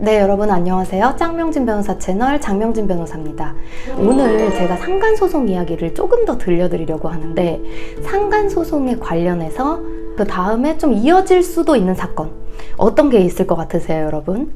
네, 여러분 안녕하세요. 짱명진 변호사 채널 장명진 변호사입니다. 오늘 제가 상간소송 이야기를 조금 더 들려드리려고 하는데, 상간소송에 관련해서 그 다음에 좀 이어질 수도 있는 사건, 어떤 게 있을 것 같으세요, 여러분?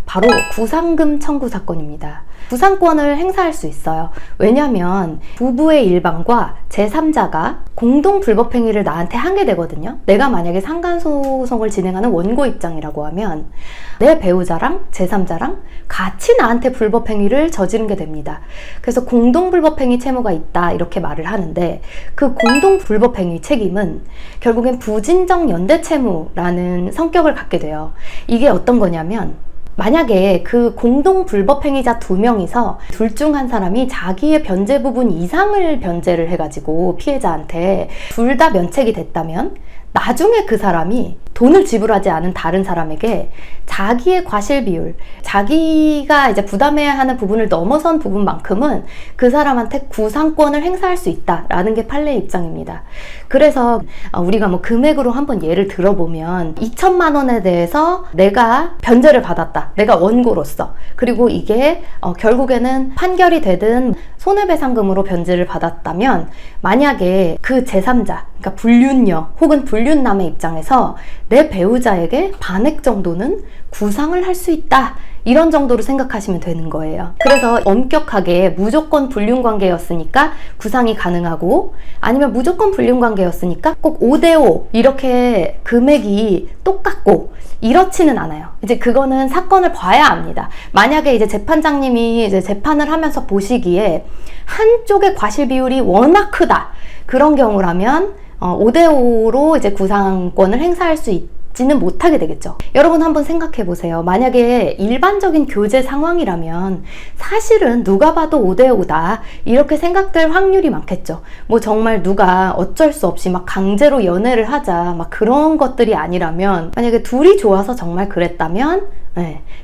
바로 구상금 청구 사건입니다. 구상권을 행사할 수 있어요. 왜냐면 부부의 일방과 제3자가 공동 불법행위를 나한테 하게 되거든요. 내가 만약에 상간소송을 진행하는 원고 입장이라고 하면 내 배우자랑 제3자랑 같이 나한테 불법행위를 저지른 게 됩니다. 그래서 공동 불법행위 채무가 있다 이렇게 말을 하는데, 그 공동 불법행위 책임은 결국엔 부진정 연대 채무라는 성격을 갖게 돼요. 이게 어떤 거냐면, 만약에 그 공동 불법행위자 2명이서 둘 중 한 사람이 자기의 변제 부분 이상을 변제를 해가지고 피해자한테 둘 다 면책이 됐다면, 나중에 그 사람이 돈을 지불하지 않은 다른 사람에게 자기의 과실 비율, 자기가 이제 부담해야 하는 부분을 넘어선 부분만큼은 그 사람한테 구상권을 행사할 수 있다라는 게 판례의 입장입니다. 그래서 우리가 뭐 금액으로 한번 예를 들어보면 2천만 원에 대해서 내가 변제를 받았다. 내가 원고로서. 그리고 이게 결국에는 판결이 되든 손해배상금으로 변제를 받았다면, 만약에 그 제3자, 그러니까 불륜녀 혹은 불륜남의 입장에서 내 배우자에게 반액 정도는 구상을 할 수 있다, 이런 정도로 생각하시면 되는 거예요. 그래서 엄격하게 무조건 불륜관계였으니까 구상이 가능하고, 아니면 무조건 불륜관계였으니까 꼭 5대5 이렇게 금액이 똑같고 이렇지는 않아요. 이제 그거는 사건을 봐야 압니다. 만약에 이제 재판장님이 이제 재판을 하면서 보시기에 한쪽의 과실 비율이 워낙 크다, 그런 경우라면 5대5로 이제 구상권을 행사할 수 있지는 못하게 되겠죠. 여러분 한번 생각해 보세요. 만약에 일반적인 교제 상황이라면 사실은 누가 봐도 5대5다 이렇게 생각될 확률이 많겠죠. 뭐 정말 누가 어쩔 수 없이 막 강제로 연애를 하자 막 그런 것들이 아니라면, 만약에 둘이 좋아서 정말 그랬다면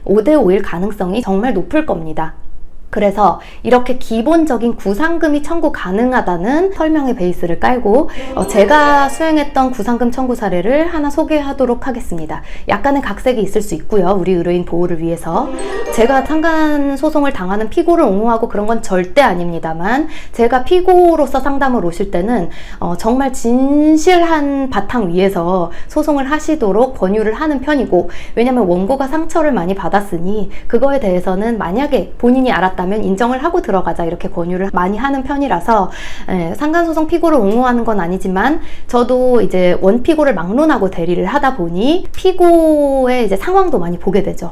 5대5일 가능성이 정말 높을 겁니다. 그래서 이렇게 기본적인 구상금이 청구 가능하다는 설명의 베이스를 깔고 제가 수행했던 구상금 청구 사례를 하나 소개하도록 하겠습니다. 약간의 각색이 있을 수 있고요. 우리 의뢰인 보호를 위해서. 제가 상간소송을 당하는 피고를 옹호하고 그런 건 절대 아닙니다만, 제가 피고로서 상담을 오실 때는 정말 진실한 바탕 위에서 소송을 하시도록 권유를 하는 편이고, 왜냐면 원고가 상처를 많이 받았으니 그거에 대해서는 만약에 본인이 알았다면 인정을 하고 들어가자, 이렇게 권유를 많이 하는 편이라서 상간소송 피고를 옹호하는 건 아니지만, 저도 이제 원피고를 막론하고 대리를 하다 보니 피고의 이제 상황도 많이 보게 되죠.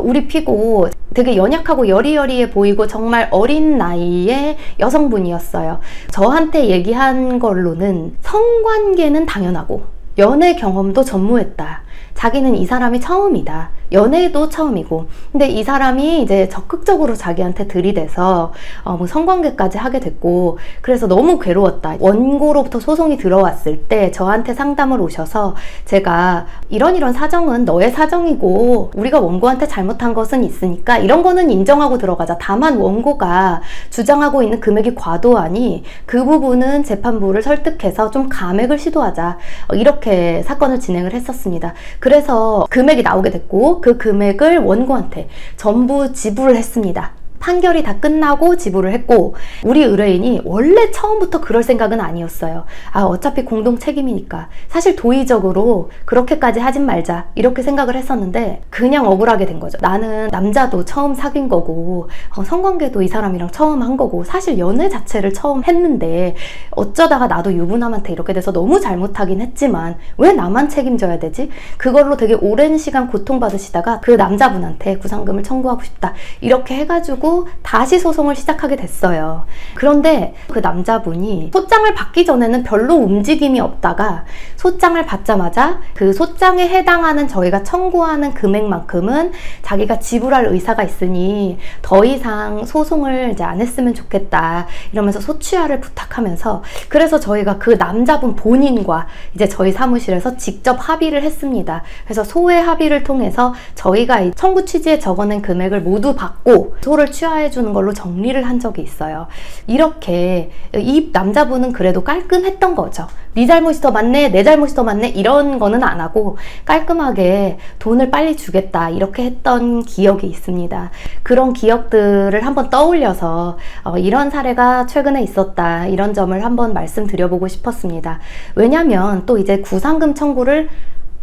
우리 피고 되게 연약하고 여리여리해 보이고 정말 어린 나이의 여성분이었어요. 저한테 얘기한 걸로는 성관계는 당연하고 연애 경험도 전무했다. 자기는 이 사람이 처음이다. 연애도 처음이고. 근데 이 사람이 이제 적극적으로 자기한테 들이대서 뭐 성관계까지 하게 됐고, 그래서 너무 괴로웠다. 원고로부터 소송이 들어왔을 때 저한테 상담을 오셔서, 제가 이런 사정은 너의 사정이고 우리가 원고한테 잘못한 것은 있으니까 이런 거는 인정하고 들어가자. 다만 원고가 주장하고 있는 금액이 과도하니 그 부분은 재판부를 설득해서 좀 감액을 시도하자. 이렇게 사건을 진행을 했었습니다. 그래서 금액이 나오게 됐고, 그 금액을 원고한테 전부 지불을 했습니다. 판결이 다 끝나고 지불을 했고, 우리 의뢰인이 원래 처음부터 그럴 생각은 아니었어요. 어차피 공동 책임이니까 사실 도의적으로 그렇게까지 하진 말자, 이렇게 생각을 했었는데 그냥 억울하게 된 거죠. 나는 남자도 처음 사귄 거고 성관계도 이 사람이랑 처음 한 거고, 사실 연애 자체를 처음 했는데 어쩌다가 나도 유부남한테 이렇게 돼서 너무 잘못하긴 했지만 왜 나만 책임져야 되지? 그걸로 되게 오랜 시간 고통받으시다가 그 남자분한테 구상금을 청구하고 싶다, 이렇게 해가지고 다시 소송을 시작하게 됐어요. 그런데 그 남자분이 소장을 받기 전에는 별로 움직임이 없다가 소장을 받자마자 그 소장에 해당하는 저희가 청구하는 금액만큼은 자기가 지불할 의사가 있으니 더 이상 소송을 이제 안 했으면 좋겠다, 이러면서 소취하를 부탁하면서, 그래서 저희가 그 남자분 본인과 이제 저희 사무실에서 직접 합의를 했습니다. 그래서 소외 합의를 통해서 저희가 이 청구 취지에 적어낸 금액을 모두 받고 소를 취하해 주는 걸로 정리를 한 적이 있어요. 이렇게 이 남자분은 그래도 깔끔했던 거죠. 네 잘못이 더 많네, 내 잘못이 더 많네 이런 거는 안 하고 깔끔하게 돈을 빨리 주겠다 이렇게 했던 기억이 있습니다. 그런 기억들을 한번 떠올려서 이런 사례가 최근에 있었다 이런 점을 한번 말씀드려보고 싶었습니다. 왜냐면 또 이제 구상금 청구를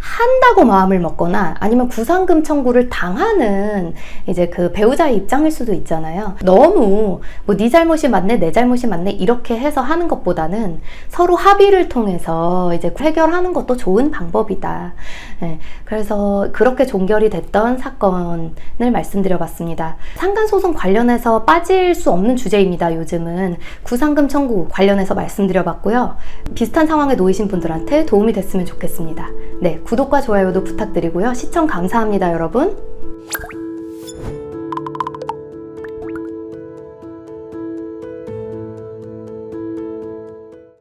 한다고 마음을 먹거나 아니면 구상금 청구를 당하는 이제 그 배우자의 입장일 수도 있잖아요. 너무 뭐 네 잘못이 맞네, 내 잘못이 맞네 이렇게 해서 하는 것보다는 서로 합의를 통해서 이제 해결하는 것도 좋은 방법이다. 네, 그래서 그렇게 종결이 됐던 사건을 말씀드려봤습니다. 상간소송 관련해서 빠질 수 없는 주제입니다. 요즘은 구상금 청구 관련해서 말씀드려봤고요. 비슷한 상황에 놓이신 분들한테 도움이 됐으면 좋겠습니다. 네, 구독과 좋아요도 부탁드리고요. 시청 감사합니다, 여러분.